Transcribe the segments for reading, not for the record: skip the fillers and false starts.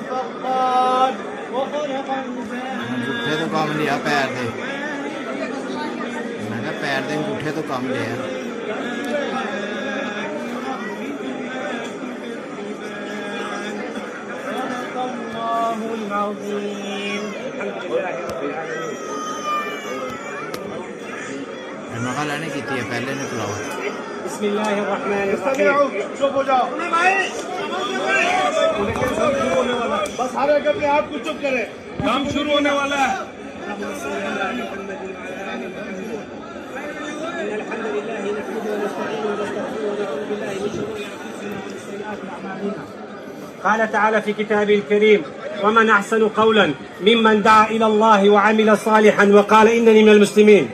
الفقار وخلق الميزان अंगूठे तो काम लिया पैर दे मैं पैर दे अंगूठे तो काम लिया صدق الله العظيم الحمد لله رب العالمين मगा लेने की थी पहले ने बुलावा بسم الله الرحمن الرحيم चुप हो जाओ बस हर एक अपने आप को चुप करे काम शुरू होने वाला है الحمد لله نحمده ونستعينه ونستغفره ونعوذ بالله من شرور انفسنا ومن سيئات اعمالنا قال تعالى في كتابه الكريم ومن احسن قولا ممن دعا الى الله وعمل صالحا وقال انني من المسلمين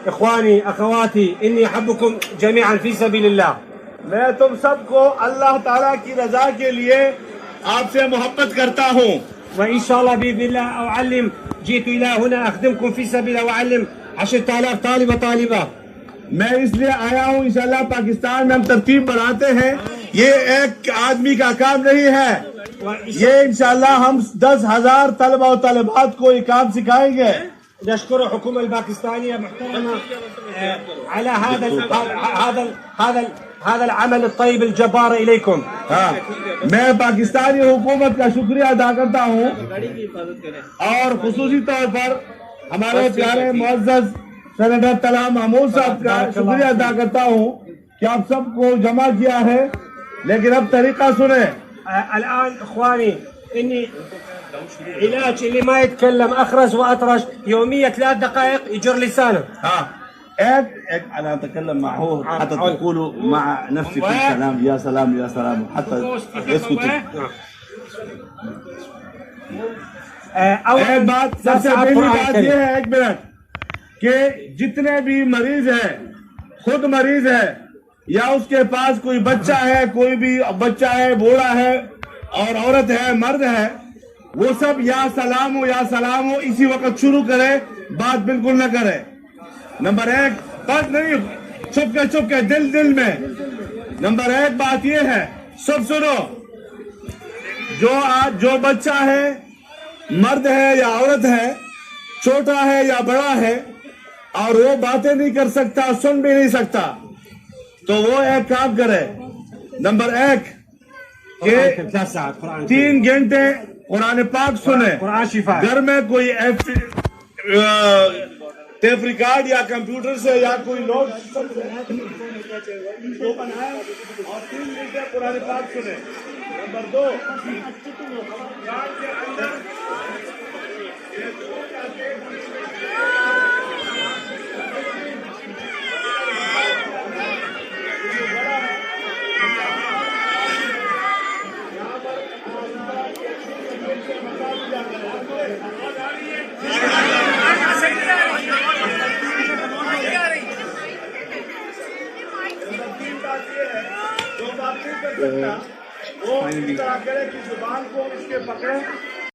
اخواني اخواتي اني احبكم جميعا في سبيل الله मैं तुम सबको अल्लाह ताला की रजा के लिए आपसे मोहब्बत करता हूँ وان شاء الله باذن الله اعلم جئت الى هنا اخدمكم في سبيل الله واعلم 10,000 طالب وطالبه मैं इसलिए आया हूँ इंशाल्लाह पाकिस्तान में हम तरतीब बढ़ाते हैं ये एक आदमी का काम नहीं है ये इंशाल्लाह हम 10,000 तलबा और तलबात को ये काम सिखाएंगे نشكر الحكومة الباكستانية محترمة على هذا العمل الطيب الجبار إليكم. हाँ मैं पाकिस्तानी हुकूमत का शुक्रिया अदा करता हूँ और खुसूसी तौर पर हमारे प्यारे मुअज़्ज़ज़ सेनेटर तलहा महमूद साहब का शुक्रिया अदा करता हूँ कि आप सबको जमा किया है लेकिन अब तरीका सुने الآن إخواني إني علاج اللي ما يتكلم أخرس وأطرش يوميا 3 دقائق يجر لسانه. हाँ एक أنا أتكلم معه حتى تقولوا مع نفسك السلام يا سلام يا سلام حتى يسكت. एक बात सबसे पहली बात यह है एक मिनट कि जितने भी मरीज हैं खुद मरीज है या उसके पास कोई बच्चा है कोई भी बच्चा है बूढ़ा है और औरत है मर्द है वो सब या सलाम हो इसी वक्त शुरू करे बात बिल्कुल न करे. नंबर 1 बात नहीं चुप के दिल में. नंबर 1 बात ये है सब सुनो जो बच्चा है मर्द है या औरत है छोटा है या बड़ा है और वो बातें नहीं कर सकता सुन भी नहीं सकता तो वो एक काम करे. नंबर 1 के 3 घंटे कुरान पाक सुने. घर में कोई टेप रिकॉर्ड या कंप्यूटर से या कोई नोट वो बनाए और 3 घंटे कुरान पाक सुने. नंबर 2 कान के अंदर वो इस तरह करे कि जुबान को इसके पकड़े